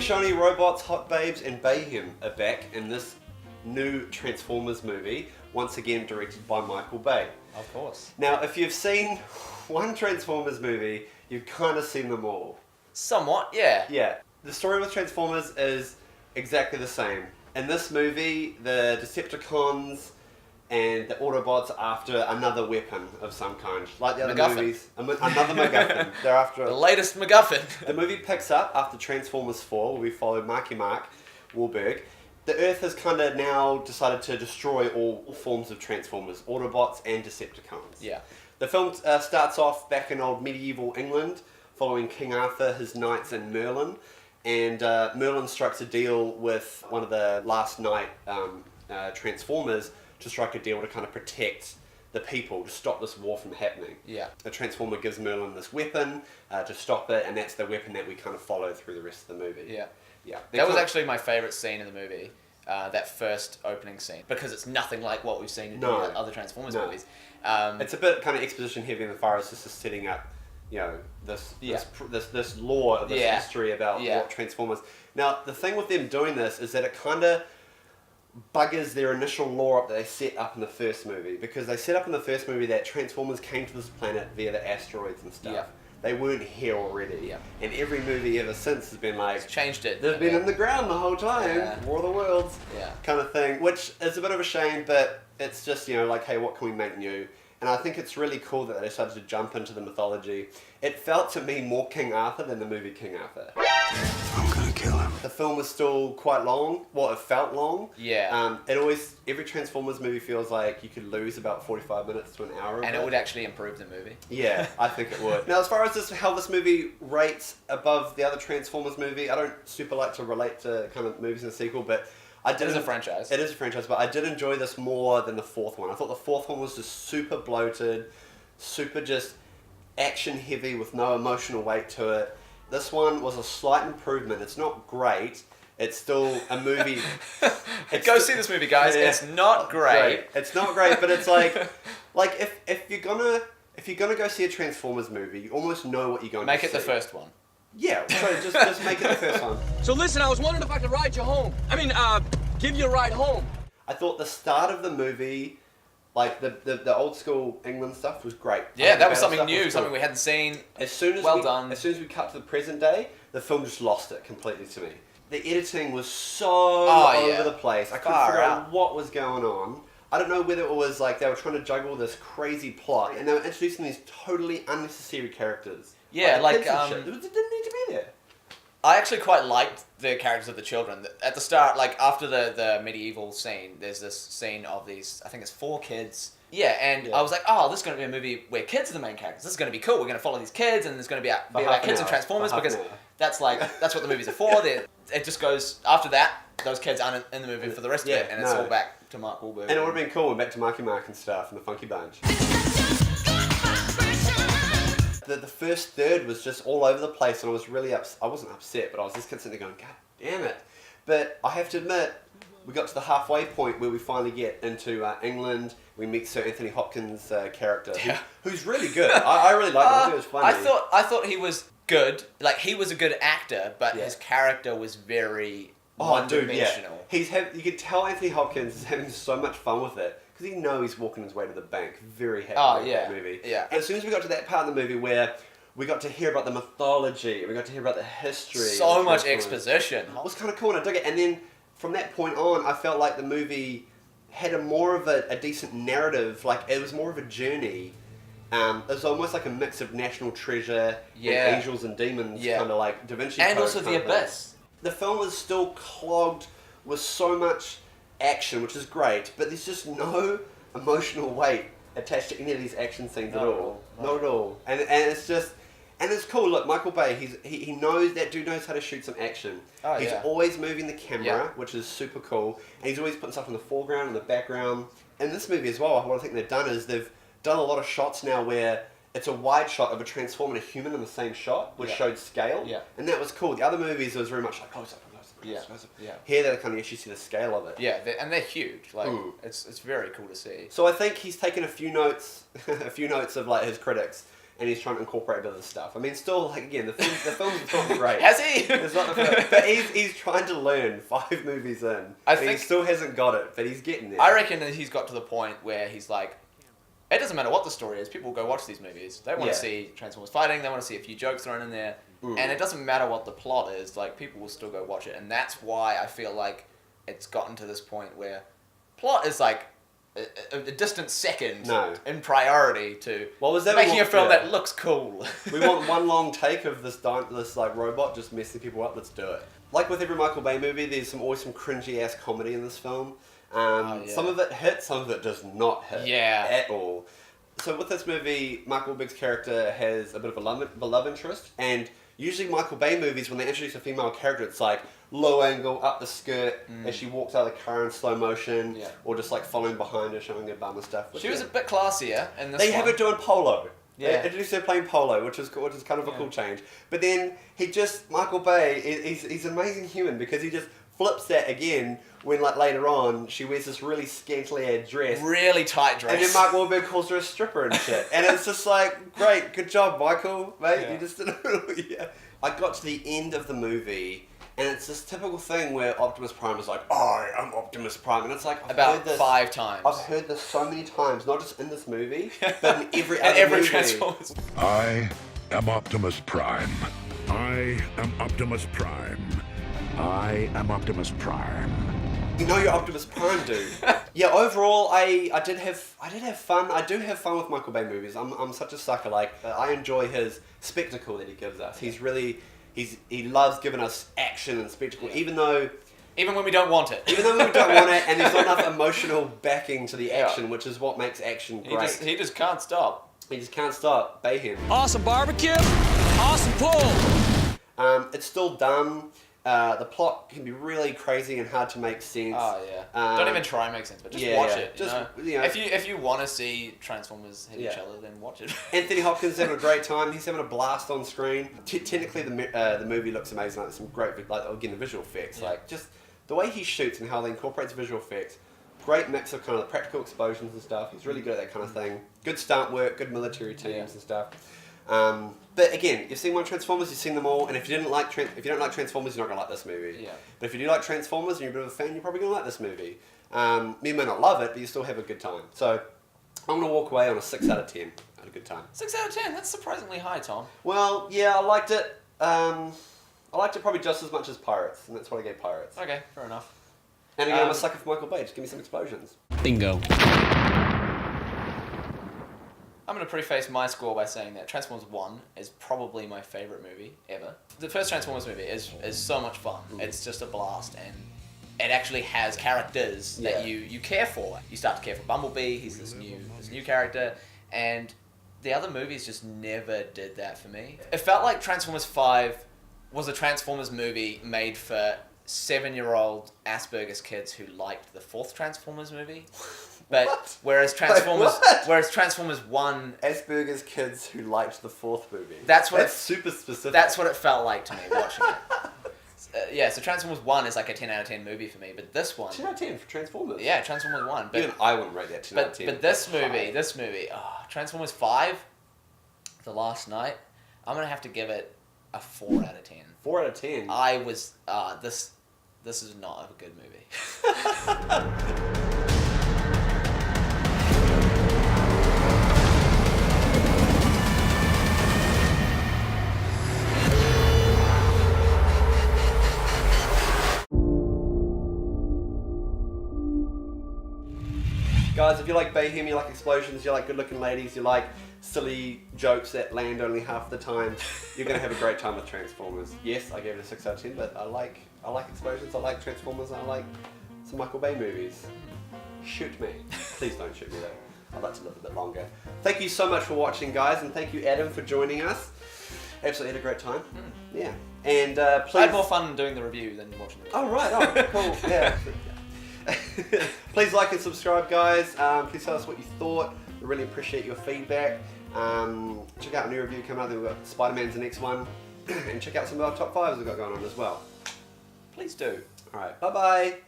Big shiny robots, hot babes, and Bayhem are back in this new Transformers movie, once again directed by Michael Bay. Of course. Now, if you've seen one Transformers movie, you've kind of seen them all. Somewhat, yeah. Yeah. The story with Transformers is exactly the same. In this movie, the Decepticons and the Autobots are after another weapon of some kind. Like the other MacGuffin. movies. Another MacGuffin. They're after... The latest MacGuffin. The movie picks up after Transformers 4, where we follow Marky Mark Wahlberg. The Earth has kind of now decided to destroy all forms of Transformers, Autobots and Decepticons. Yeah. The film starts off back in old medieval England, following King Arthur, his knights, and Merlin. And Merlin strikes a deal with one of the last knight Transformers to strike a deal to kind of protect the people, to stop this war from happening. Yeah. The Transformer gives Merlin this weapon to stop it, and that's the weapon that we kind of follow through the rest of the movie. Yeah. Yeah. That was actually my favourite scene in the movie, that first opening scene, because it's nothing like what we've seen in the other Transformers movies. It's a bit kind of exposition heavy in the far as just setting up, you know, this lore, this history about what Transformers. Now, the thing with them doing this is that it kind of buggers their initial lore up that they set up in the first movie, because they set up in the first movie that Transformers came to this planet via the asteroids and stuff. Yeah. They weren't here already. Yeah. And every movie ever since has been like... It's changed it. They've been in the ground the whole time. Yeah. War of the Worlds. Yeah. Kind of thing. Which is a bit of a shame, but it's just, you know, like, hey, what can we make new? And I think it's really cool that they decided to jump into the mythology. It felt to me more King Arthur than the movie King Arthur. I'm gonna kill him. The film was still quite long. Well, it felt long. Yeah. Every Transformers movie feels like you could lose about 45 minutes to an hour of And it would actually improve the movie. Yeah, I think it would. Now, as far as how this movie rates above the other Transformers movie, I don't super like to relate to kind of movies in the sequel, but It is a franchise. It is a franchise, but I did enjoy this more than the fourth one. I thought the fourth one was just super bloated, super just action heavy with no emotional weight to it. This one was a slight improvement. It's not great. It's still a movie. Go see this movie, guys. Yeah. It's not great. It's not great, but it's like if you're gonna go see a Transformers movie, you almost know what you're going to see. Make it the first one. Yeah, so just make it the first one. So listen, I was wondering if I could ride you home. Give you a ride home. I thought the start of the movie, like the old school England stuff, was great. Yeah, that was something new, something we hadn't seen. As soon as done. As soon as we cut to the present day, the film just lost it completely to me. The editing was so over the place. I couldn't figure out what was going on. I don't know whether it was like they were trying to juggle this crazy plot, and they were introducing these totally unnecessary characters. Yeah, kids and shit. It didn't need to be there. I actually quite liked the characters of the children. At the start, like after the medieval scene, there's this scene of these, I think it's 4 kids. Yeah, and I was like, oh, this is going to be a movie where kids are the main characters. This is going to be cool. We're going to follow these kids, and there's going to be about kids and Transformers, because that's what the movies are for. It just goes, after that, those kids aren't in the movie for the rest of it, and it's all back to Mark Wahlberg. And it would have been cool, back to Marky Mark and stuff, and the Funky Bunch. The first third was just all over the place, and I was really I wasn't upset, but I was just sitting there going, God damn it. But I have to admit, we got to the halfway point where we finally get into England. We meet Sir Anthony Hopkins' character, who's really good. I really liked him. I think it was funny. I thought he was good. Like, he was a good actor, but his character was very one-dimensional. You could tell Anthony Hopkins is having so much fun with it, because he knows he's walking his way to the bank. Very happy with that movie. Yeah. And as soon as we got to that part of the movie where we got to hear about the mythology, we got to hear about the history. So much exposition. It was kind of cool, and I dug it. And then from that point on, I felt like the movie had more of a decent narrative. Like, it was more of a journey. It was almost like a mix of National Treasure and Angels and Demons, kind of like Da Vinci Code. And also The Abyss. The film is still clogged with so much action, which is great, but there's just no emotional weight attached to any of these action scenes at all. Not at all. And it's just... And it's cool. Look, Michael Bay, he knows, that dude knows how to shoot some action. He's always moving the camera, which is super cool. And he's always putting stuff in the foreground and the background. In this movie as well, what I think they've done is they've done a lot of shots now where it's a wide shot of a Transformer and a human in the same shot, which showed scale. Yeah. And that was cool. The other movies, it was very much like close up. Here they kind of actually see the scale of it. Yeah, and they're huge. Like, it's very cool to see. So I think he's taken a few notes of like his critics, and he's trying to incorporate a bit of the stuff. I mean, still, like, again, the film's not great. Has he? It's not the film, but he's trying to learn 5 movies in. I think he still hasn't got it, but he's getting there. I reckon that he's got to the point where he's like, it doesn't matter what the story is, people will go watch these movies. They want to see Transformers fighting, they want to see a few jokes thrown in there, and it doesn't matter what the plot is, like, people will still go watch it, and that's why I feel like it's gotten to this point where plot is like a distant second in priority to making a film that looks cool. We want one long take of this like robot just messing people up. Let's do it. Like with every Michael Bay movie, there's always some cringy ass comedy in this film. Some of it hits, some of it does not hit at all. So with this movie, Michael Big's character has a bit of a love interest, and usually Michael Bay movies, when they introduce a female character, it's like low angle, up the skirt, as she walks out of the car in slow motion, or just like following behind her, showing her bum and stuff. She was a bit classier in this They have her doing polo. Yeah. They introduced her playing polo, which is kind of a cool change. But then Michael Bay, he's an amazing human because he just flips that again when, like, later on she wears this really scantily ad dress, really tight dress, and then Mark Wahlberg calls her a stripper and shit, and it's just like, great, good job, Michael, mate. You just did it. I got to the end of the movie, and it's this typical thing where Optimus Prime is like, I am Optimus Prime, and it's like about 5 times. I've heard this so many times, not just in this movie, but in every other movie. Transformers. I am Optimus Prime. I am Optimus Prime. I am Optimus Prime. You know you're Optimus Prime, dude. Yeah, overall, I did have fun. I do have fun with Michael Bay movies. I'm such a sucker. Like, I enjoy his spectacle that he gives us. He loves giving us action and spectacle, even when we don't want it. Even though we don't want it, and there's not enough emotional backing to the action, which is what makes action great. He just can't stop. He just can't stop. Bay him. Awesome barbecue, awesome pull. It's still dumb. The plot can be really crazy and hard to make sense. Oh yeah. Don't even try and make sense, but just watch it. You know? If you want to see Transformers hit each other, then watch it. Anthony Hopkins is having a great time. He's having a blast on screen. Technically, the movie looks amazing. Like, some great, like, again, the visual effects, like just the way he shoots and how they incorporates visual effects. Great mix of kind of the practical explosions and stuff. He's really good at that kind of thing. Good stunt work, good military teams and stuff. But again, you've seen one Transformers, you've seen them all, and if you don't like Transformers, you're not gonna like this movie. Yeah. But if you do like Transformers and you're a bit of a fan, you're probably gonna like this movie. You may not love it, but you still have a good time. So I'm gonna walk away on a 6 out of 10. I had a good time. 6 out of 10. That's surprisingly high, Tom. Well, yeah, I liked it. I liked it probably just as much as Pirates, and that's what I gave Pirates. Okay, fair enough. And again, I'm a sucker for Michael Bay. Just give me some explosions. Bingo. I'm going to preface my score by saying that Transformers 1 is probably my favourite movie ever. The first Transformers movie is so much fun. It's just a blast, and it actually has characters that you care for. You start to care for Bumblebee, he's this new character, and the other movies just never did that for me. It felt like Transformers 5 was a Transformers movie made for 7-year-old Asperger's kids who liked the 4th Transformers movie. But whereas Transformers 1, Asperger's kids who liked the 4th movie. That's super specific. That's what it felt like to me watching it. So Transformers 1 is like a 10 out of 10 movie for me, but this one 10 out of 10 for Transformers. Yeah, Transformers 1. But even I wouldn't rate that 10 out of 10. But this movie, Transformers 5, The Last Night, I'm gonna have to give it a 4 out of 10. 4 out of 10. I was this is not a good movie. Guys, if you like Bayhem, you like explosions, you like good-looking ladies, you like silly jokes that land only half the time, you're going to have a great time with Transformers. Yes, I gave it a 6 out of 10, but I like explosions, I like Transformers, and I like some Michael Bay movies. Shoot me. Please don't shoot me though. I'd like to live a bit longer. Thank you so much for watching, guys, and thank you, Adam, for joining us. Absolutely had a great time. Yeah. And please... I had more fun doing the review than watching it. Oh, right. Oh, cool. Yeah. Please like and subscribe, guys. Please tell us what you thought. We really appreciate your feedback. Check out a new review coming out. We've got Spider-Man's the next one. And check out some of our top 5s we've got going on as well. Please do. Alright, bye-bye.